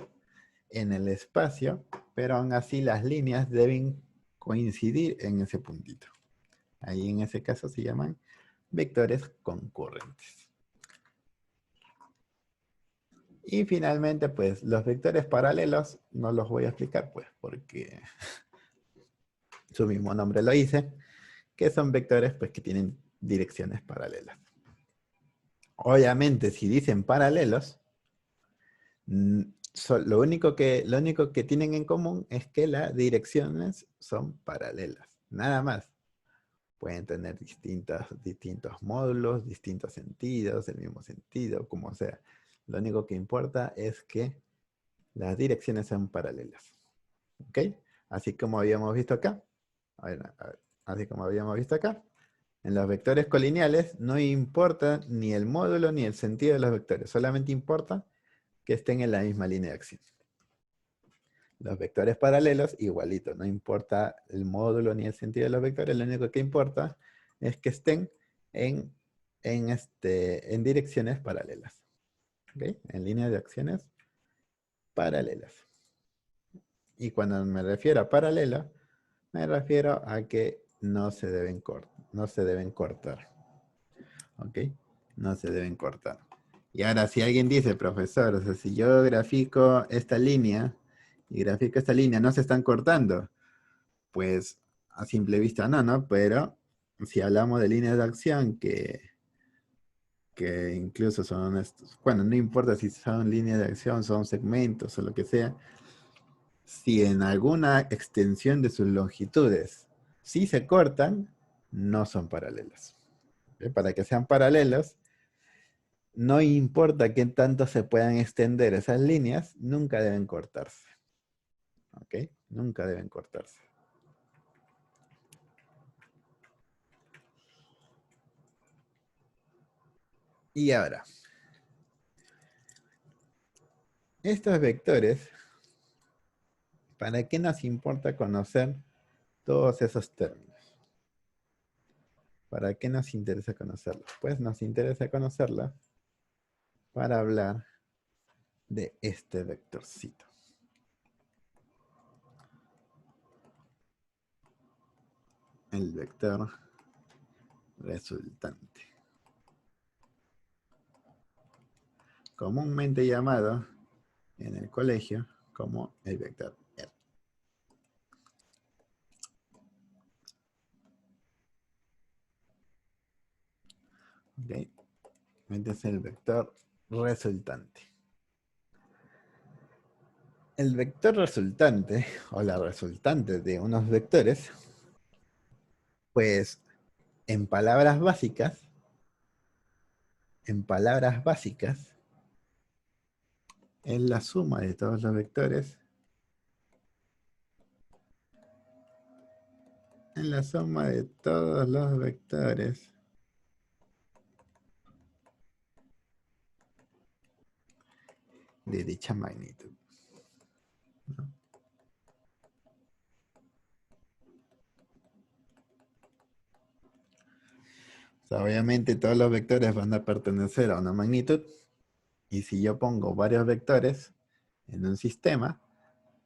en el espacio, pero aún así las líneas deben coincidir en ese puntito. Ahí en ese caso se llaman vectores concurrentes. Y finalmente, pues, los vectores paralelos no los voy a explicar, pues, porque su mismo nombre lo dice, que son vectores, pues, que tienen direcciones paralelas. Obviamente, si dicen paralelos, lo único que tienen en común es que las direcciones son paralelas, nada más. Pueden tener distintos módulos, distintos sentidos, el mismo sentido, como sea. Lo único que importa es que las direcciones son paralelas. ¿Ok? Así como habíamos visto acá. Así como habíamos visto acá. En los vectores colineales no importa ni el módulo ni el sentido de los vectores. Solamente importa que estén en la misma línea de acción. Los vectores paralelos, igualito. No importa el módulo ni el sentido de los vectores. Lo único que importa es que estén en direcciones paralelas. ¿Ok? En líneas de acciones paralelas. Y cuando me refiero a paralela, me refiero a que no se deben cortar. ¿Ok? No se deben cortar. Y ahora, si alguien dice, profesor, o sea, si yo grafico esta línea y grafico esta línea, ¿no se están cortando? Pues a simple vista no, ¿no? Pero si hablamos de líneas de acción que incluso son estos, bueno, no importa si son líneas de acción, son segmentos o lo que sea, si en alguna extensión de sus longitudes sí se cortan, no son paralelas. ¿Ok? Para que sean paralelas, no importa qué tanto se puedan extender esas líneas, nunca deben cortarse. ¿Ok? Nunca deben cortarse. Y ahora, estos vectores, ¿para qué nos importa conocer todos esos términos? ¿Para qué nos interesa conocerlos? Pues nos interesa conocerlos para hablar de este vectorcito. El vector resultante. Comúnmente llamado en el colegio como el vector R. ¿Ok? Este es el vector resultante. El vector resultante, o la resultante de unos vectores, pues en palabras básicas, es la suma de todos los vectores. En la suma de todos los vectores de dicha magnitud. ¿No? O sea, obviamente todos los vectores van a pertenecer a una magnitud. Y si yo pongo varios vectores en un sistema,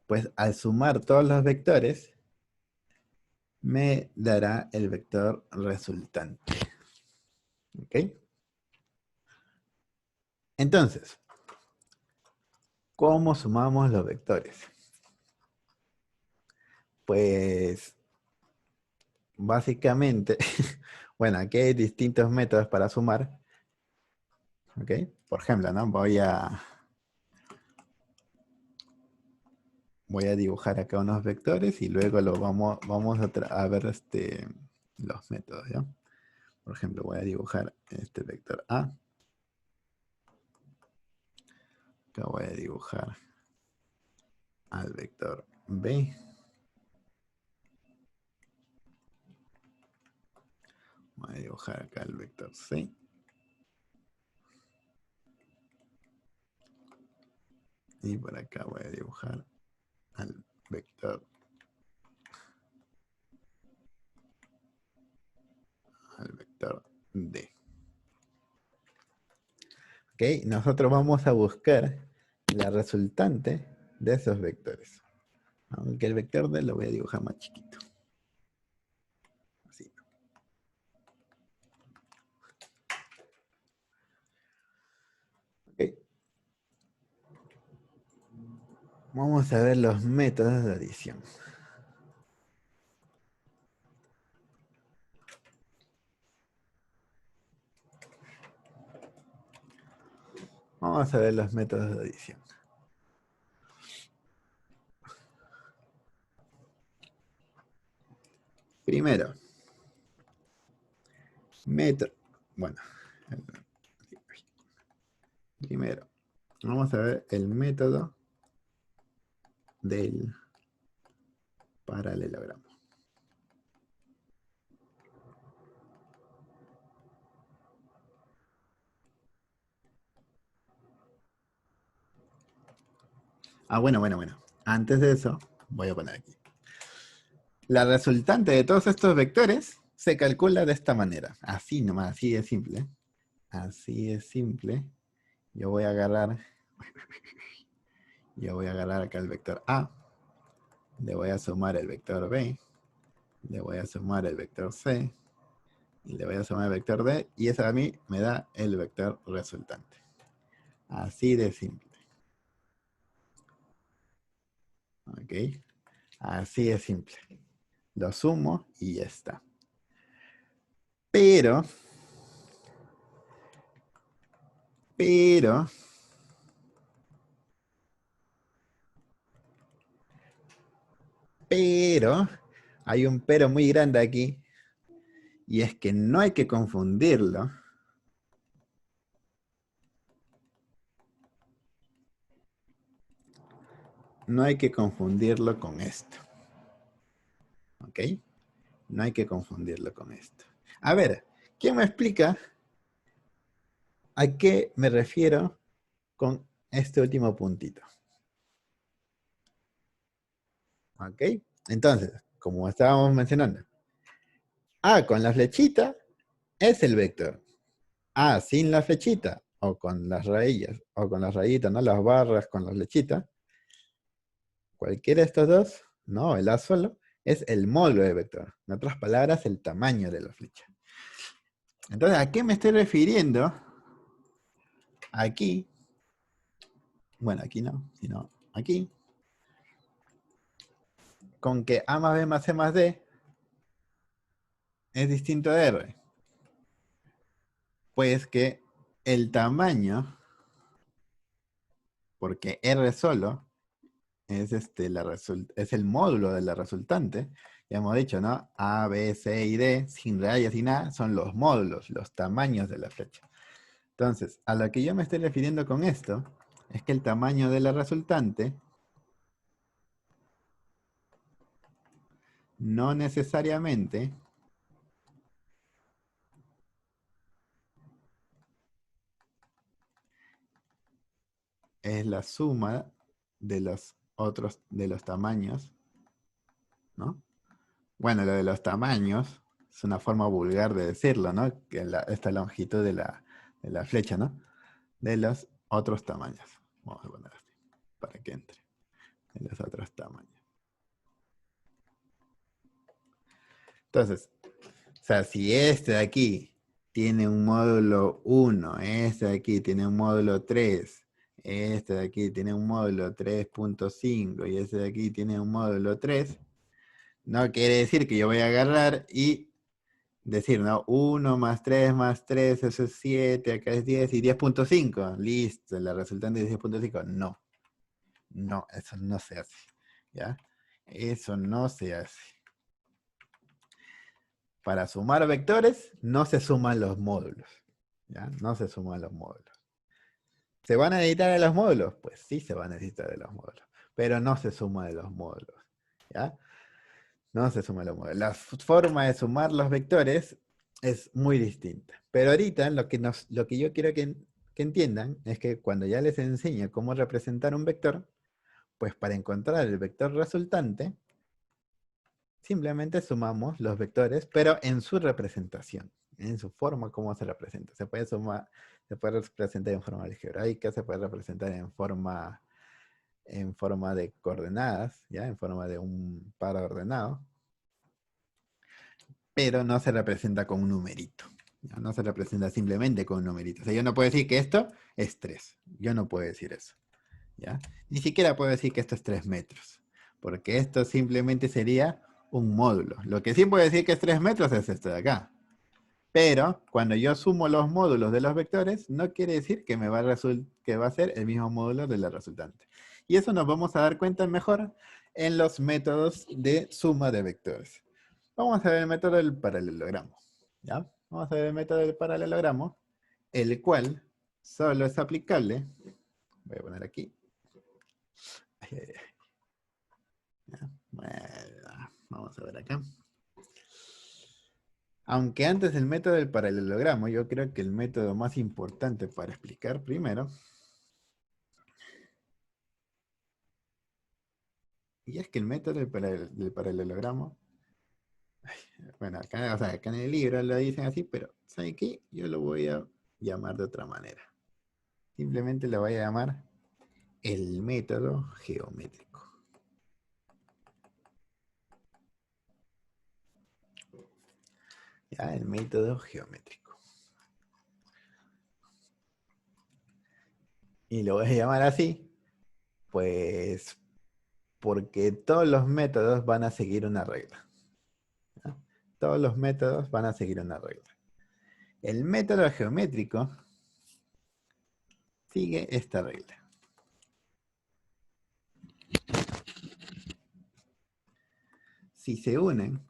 pues al sumar todos los vectores, me dará el vector resultante. ¿Ok? Entonces, ¿cómo sumamos los vectores? Pues, básicamente, bueno, aquí hay distintos métodos para sumar. ¿Ok? Por ejemplo, ¿no? Voy a dibujar acá unos vectores y luego vamos a ver los métodos, ¿ya? Por ejemplo, voy a dibujar este vector A. Acá voy a dibujar al vector B. Voy a dibujar acá el vector C. Y por acá voy a dibujar al vector D. Ok, nosotros vamos a buscar la resultante de esos vectores. Aunque el vector D lo voy a dibujar más chiquito. Así. Ok. Vamos a ver los métodos de adición. Vamos a ver los métodos de adición. Primero, bueno, primero, vamos a ver el método del paralelogramo. Bueno. Antes de eso, voy a poner aquí. La resultante de todos estos vectores se calcula de esta manera. Así nomás, así de simple. Así de simple. Yo voy a agarrar acá el vector A. Le voy a sumar el vector B. Le voy a sumar el vector C. Y le voy a sumar el vector D. Y eso a mí me da el vector resultante. Así de simple. ¿Ok? Así de simple. Lo sumo y ya está. Pero, hay un pero muy grande aquí. Y es que no hay que confundirlo. No hay que confundirlo con esto. ¿Ok? No hay que confundirlo con esto. A ver, ¿quién me explica a qué me refiero con este último puntito? ¿Ok? Entonces, como estábamos mencionando, A con la flechita es el vector. A sin la flechita, o con las rayas, o con las rayitas, ¿no? Las barras con la flechita. Cualquiera de estos dos, no, el A solo, es el módulo del vector. En otras palabras, el tamaño de la flecha. Entonces, ¿a qué me estoy refiriendo? Aquí, bueno, aquí no, sino aquí, con que A más B más C más D es distinto de R. Pues que el tamaño, porque R solo es, es el módulo de la resultante, ya hemos dicho, ¿no? A, B, C y D, sin rayas y nada, son los módulos, los tamaños de la flecha. Entonces, a lo que yo me estoy refiriendo con esto, es que el tamaño de la resultante no necesariamente es la suma de los otros, de los tamaños, ¿no? Bueno, lo de los tamaños es una forma vulgar de decirlo, ¿no? Que esta longitud de la flecha, ¿no? De los otros tamaños. Vamos a poner así, para que entre. De los otros tamaños. Entonces, o sea, si este de aquí tiene un módulo 1, este de aquí tiene un módulo 3, este de aquí tiene un módulo 3.5 y este de aquí tiene un módulo 3, no quiere decir que yo voy a agarrar y decir, ¿no? 1 más 3, eso es 7, acá es 10 y 10.5. Listo, la resultante es 10.5. No, no, eso no se hace. ¿Ya? Eso no se hace. Para sumar vectores, no se suman los módulos. ¿Ya? No se suman los módulos. ¿Se van a necesitar de los módulos? Pues sí se van a necesitar de los módulos. Pero no se suma de los módulos. ¿Ya? No se suma de los módulos. La forma de sumar los vectores es muy distinta. Pero ahorita lo que yo quiero que entiendan es que cuando ya les enseño cómo representar un vector, pues para encontrar el vector resultante, simplemente sumamos los vectores, pero en su representación, en su forma como se representa. Se puede sumar, se puede representar en forma algebraica, se puede representar en forma de coordenadas, ¿ya? En forma de un par ordenado, pero no se representa con un numerito. ¿Ya? No se representa simplemente con un numerito. O sea, yo no puedo decir que esto es 3. Yo no puedo decir eso. ¿Ya? Ni siquiera puedo decir que esto es 3 metros, porque esto simplemente sería un módulo. Lo que sí puedo decir que es 3 metros es esto de acá. Pero cuando yo sumo los módulos de los vectores, no quiere decir que que va a ser el mismo módulo de la resultante. Y eso nos vamos a dar cuenta mejor en los métodos de suma de vectores. Vamos a ver el método del paralelogramo. ¿Ya? Vamos a ver el método del paralelogramo, el cual solo es aplicable. Voy a poner aquí. Ay, ay, ay. ¿Ya? Bueno, vamos a ver acá. Aunque antes del método del paralelogramo, yo creo que el método más importante para explicar primero, y es que el método del paralelogramo, bueno, acá, o sea, acá en el libro lo dicen así, pero ¿sabe qué? Yo lo voy a llamar de otra manera. Simplemente lo voy a llamar el método geométrico. ¿Ya? El método geométrico. Y lo voy a llamar así, pues porque todos los métodos van a seguir una regla. ¿Ya? Todos los métodos van a seguir una regla. El método geométrico sigue esta regla. Si se unen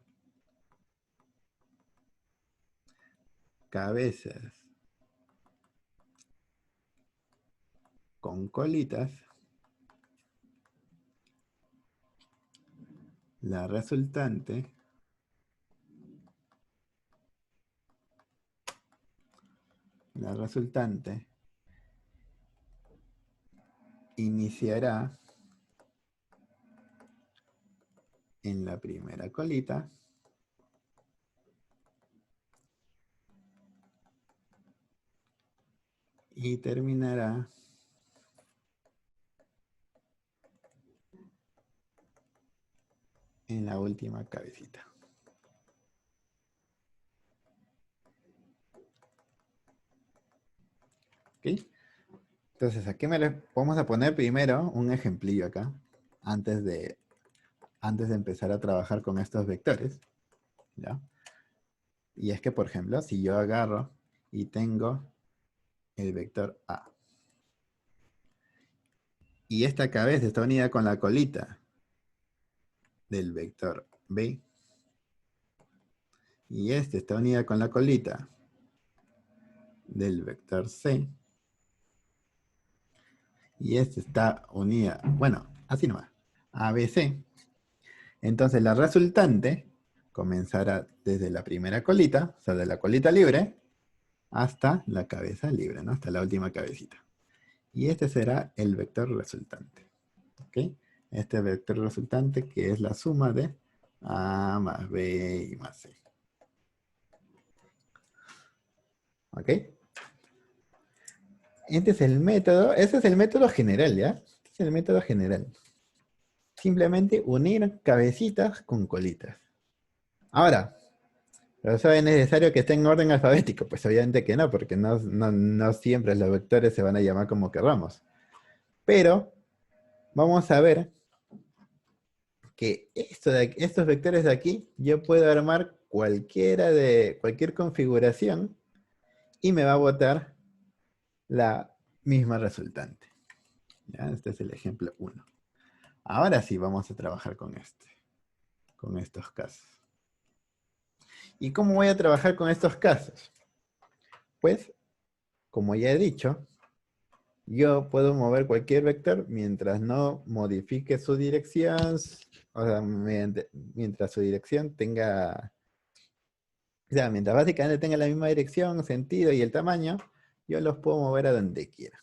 cabezas con colitas, la resultante iniciará en la primera colita y terminará en la última cabecita. ¿Ok? Entonces, aquí vamos a poner primero un ejemplillo acá, antes de, antes de empezar a trabajar con estos vectores. ¿Ya? Y es que, por ejemplo, si yo agarro y tengo el vector A, y esta cabeza está unida con la colita del vector B, y este está unida con la colita del vector C, y este está unida, bueno, así nomás, ABC. Entonces la resultante comenzará desde la primera colita, o sea, de la colita libre, hasta la cabeza libre, ¿no? Hasta la última cabecita. Y este será el vector resultante. ¿Ok? Este vector resultante que es la suma de A más B y más C. ¿Ok? Este es el método, ese es el método general, ¿ya? Este es el método general. Simplemente unir cabecitas con colitas. Ahora, ¿pero eso es necesario que esté en orden alfabético? Pues obviamente que no, porque no siempre los vectores se van a llamar como querramos. Pero vamos a ver que estos vectores de aquí, yo puedo armar cualquier configuración y me va a botar la misma resultante. ¿Ya? Este es el ejemplo 1. Ahora sí vamos a trabajar con estos casos. ¿Y cómo voy a trabajar con estos casos? Pues, como ya he dicho, yo puedo mover cualquier vector mientras no modifique su dirección, o sea, mientras su dirección tenga O sea, mientras básicamente tenga la misma dirección, sentido y el tamaño, yo los puedo mover a donde quiera.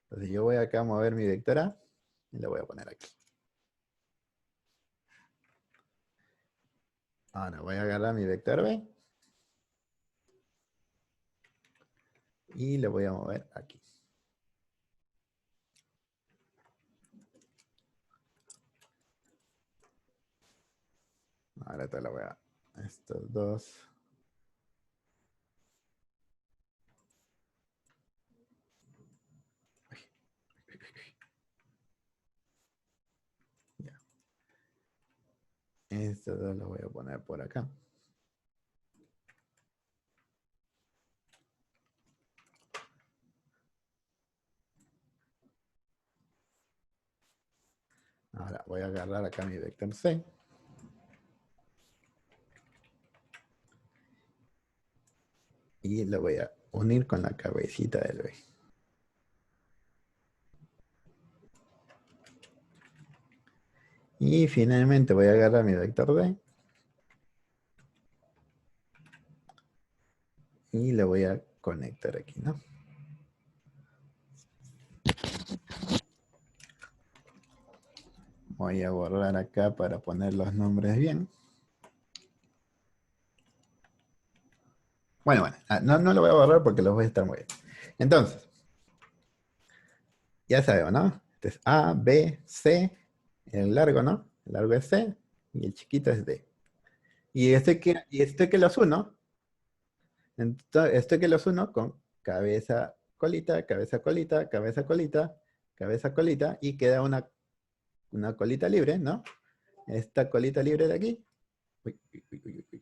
Entonces yo voy acá a mover mi vector A y lo voy a poner aquí. Ahora voy a agarrar mi vector B y lo voy a mover aquí. Ahora te lo voy a... Estos dos. Ya. Estos dos los voy a poner por acá. Ahora voy a agarrar acá mi vector C. Y lo voy a unir con la cabecita del B. Y finalmente voy a agarrar mi vector D. Y lo voy a conectar aquí, ¿no? Voy a borrar acá para poner los nombres bien. Bueno, no lo voy a borrar porque los voy a estar moviendo. Entonces, ya sabemos, ¿no? Este es A, B, C, el largo, ¿no? El largo es C y el chiquito es D. Y este que los uno, entonces, este que los uno con cabeza, colita, cabeza, colita, cabeza, colita, cabeza, colita, y queda una colita libre, ¿no? Esta colita libre de aquí. Uy, uy, uy, uy, uy, uy.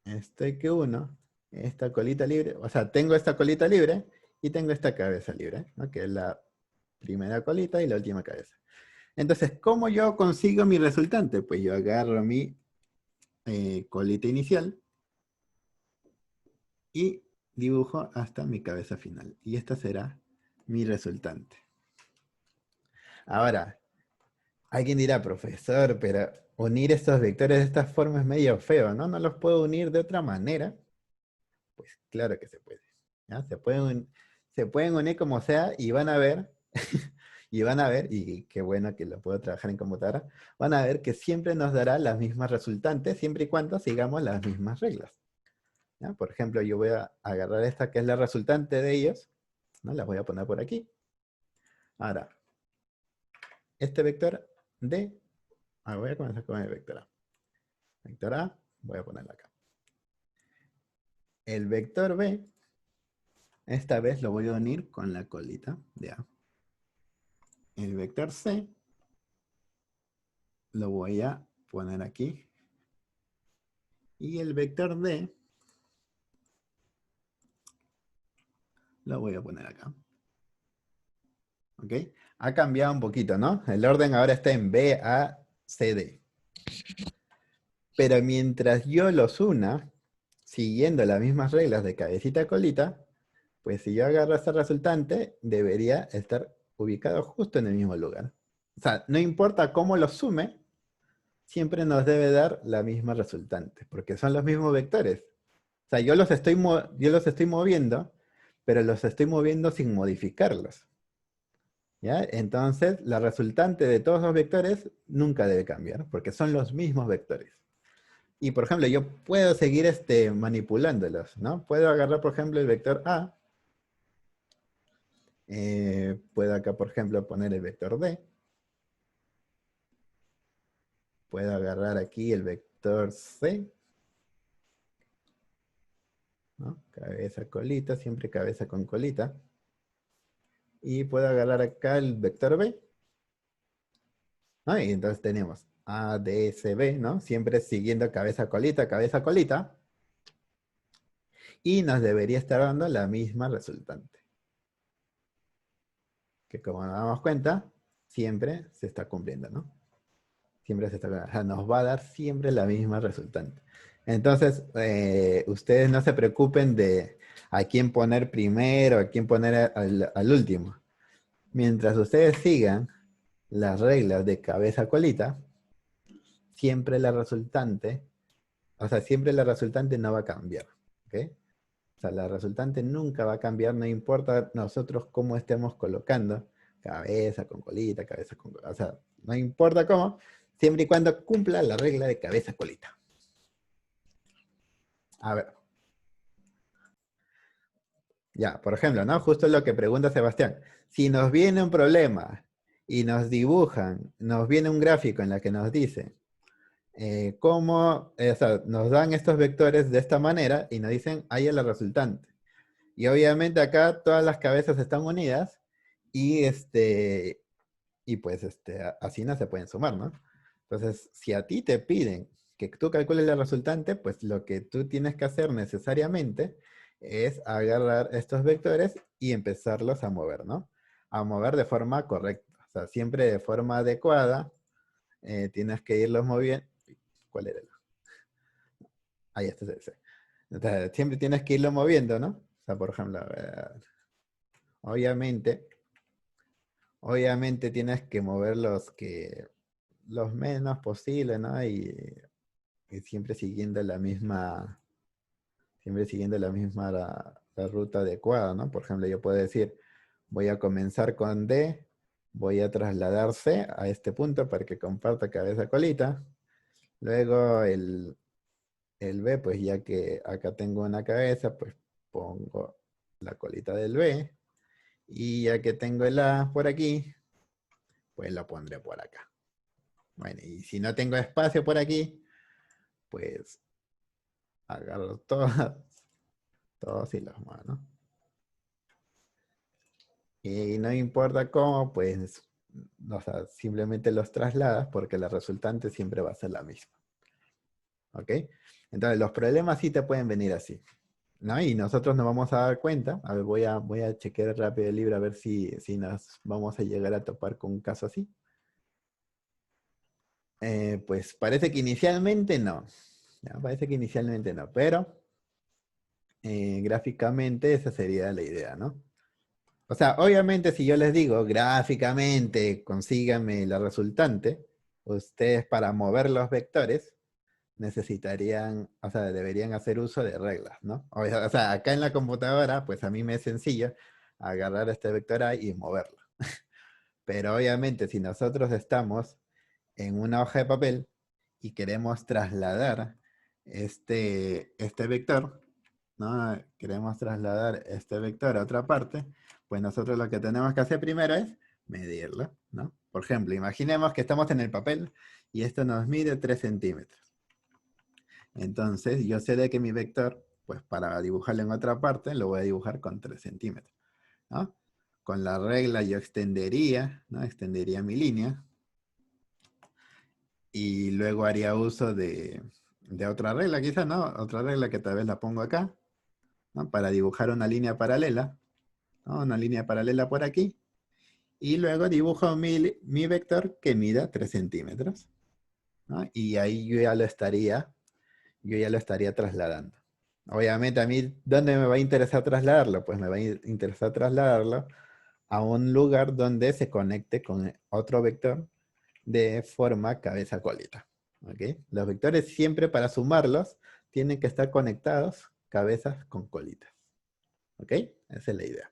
Este que uno, esta colita libre, o sea, tengo esta colita libre y tengo esta cabeza libre, ¿no? Que es la primera colita y la última cabeza. Entonces, ¿cómo yo consigo mi resultante? Pues yo agarro mi colita inicial y dibujo hasta mi cabeza final. Y esta será mi resultante. Ahora, alguien dirá, profesor, pero unir estos vectores de esta forma es medio feo, ¿no? No los puedo unir de otra manera. Pues claro que se puede. ¿Ya? Se pueden unir como sea y van a ver, y qué bueno que lo puedo trabajar en computadora, van a ver que siempre nos dará las mismas resultantes, siempre y cuando sigamos las mismas reglas. ¿Ya? Por ejemplo, yo voy a agarrar esta que es la resultante de ellos, ¿no? La voy a poner por aquí. Ahora, este vector D, voy a comenzar con el vector A. Vector A, voy a ponerlo acá. El vector B, esta vez lo voy a unir con la colita de A. El vector C lo voy a poner aquí. Y el vector D lo voy a poner acá. ¿Ok? Ha cambiado un poquito, ¿no? El orden ahora está en B, A, C, D. Pero mientras yo los una, siguiendo las mismas reglas de cabecita a colita, pues si yo agarro esta resultante, debería estar ubicado justo en el mismo lugar. O sea, no importa cómo los sume, siempre nos debe dar la misma resultante, porque son los mismos vectores. O sea, yo los estoy moviendo, pero los estoy moviendo sin modificarlos. ¿Ya? Entonces, la resultante de todos los vectores nunca debe cambiar, porque son los mismos vectores. Y, por ejemplo, yo puedo seguir manipulándolos, ¿no? Puedo agarrar, por ejemplo, el vector A. Puedo acá, por ejemplo, poner el vector D. Puedo agarrar aquí el vector C. ¿No? Cabeza, colita, siempre cabeza con colita. Y puedo agarrar acá el vector B. ¿No? Y entonces tenemos A, D, C, B, ¿no? Siempre siguiendo cabeza, colita, cabeza, colita. Y nos debería estar dando la misma resultante. Que como nos damos cuenta, siempre se está cumpliendo, ¿no? Siempre se está cumpliendo. O sea, nos va a dar siempre la misma resultante. Entonces, ustedes no se preocupen de a quién poner primero, a quién poner al último. Mientras ustedes sigan las reglas de cabeza colita, siempre la resultante, o sea, siempre la resultante no va a cambiar. ¿Ok? O sea, la resultante nunca va a cambiar, no importa nosotros cómo estemos colocando, cabeza con colita, cabeza con colita, o sea, no importa cómo, siempre y cuando cumpla la regla de cabeza colita. A ver, ya, por ejemplo, ¿no? Justo lo que pregunta Sebastián. Si nos viene un problema y nos dibujan, nos viene un gráfico en la que nos dice cómo, o sea, nos dan estos vectores de esta manera y nos dicen, ahí es la resultante. Y obviamente acá todas las cabezas están unidas y pues así no se pueden sumar, ¿no? Entonces, si a ti te piden que tú calcules la resultante, pues lo que tú tienes que hacer necesariamente es agarrar estos vectores y empezarlos a mover, ¿no? A mover de forma correcta, o sea, siempre de forma adecuada, tienes que irlos moviendo. ¿Cuál era? Ahí está ese. Entonces, siempre tienes que irlo moviendo, ¿no? O sea, por ejemplo, a ver, obviamente, obviamente tienes que mover los menos posible, ¿no? Y siempre siguiendo la ruta adecuada, ¿no? Por ejemplo, yo puedo decir, voy a comenzar con D, voy a trasladar C a este punto para que comparta cabeza colita. Luego el B, pues ya que acá tengo una cabeza, pues pongo la colita del B. Y ya que tengo el A por aquí, pues lo pondré por acá. Bueno, y si no tengo espacio por aquí, pues agarro todos y los muevo, ¿no? Y no importa cómo, pues, o sea, simplemente los trasladas porque la resultante siempre va a ser la misma. ¿Ok? Entonces, los problemas sí te pueden venir así, ¿no? Y nosotros nos vamos a dar cuenta. A ver, voy a chequear rápido el libro a ver si nos vamos a llegar a topar con un caso así. Pues parece que inicialmente no. ¿Ya? Parece que inicialmente no, pero gráficamente esa sería la idea, ¿no? O sea, obviamente si yo les digo gráficamente consíganme la resultante, ustedes para mover los vectores necesitarían, o sea, deberían hacer uso de reglas, ¿no? O sea, acá en la computadora, pues a mí me es sencillo agarrar este vector A y moverlo. Pero obviamente si nosotros estamos en una hoja de papel y queremos trasladar este vector, ¿no? Queremos trasladar este vector a otra parte, pues nosotros lo que tenemos que hacer primero es medirlo, ¿no? Por ejemplo, imaginemos que estamos en el papel y esto nos mide 3 centímetros. Entonces, yo sé de que mi vector, pues para dibujarlo en otra parte, lo voy a dibujar con 3 centímetros, ¿no? Con la regla yo extendería, ¿no? Extendería mi línea y luego haría uso de otra regla quizás, ¿no? Otra regla que tal vez la pongo acá, ¿no? Para dibujar una línea paralela, ¿no? Una línea paralela por aquí. Y luego dibujo mi vector que mida 3 centímetros, ¿no? Y ahí yo ya lo estaría trasladando. Obviamente a mí, ¿dónde me va a interesar trasladarlo? Pues me va a interesar trasladarlo a un lugar donde se conecte con otro vector de forma cabeza-colita. ¿Ok? Los vectores siempre para sumarlos tienen que estar conectados cabezas con colitas. ¿Ok? Esa es la idea.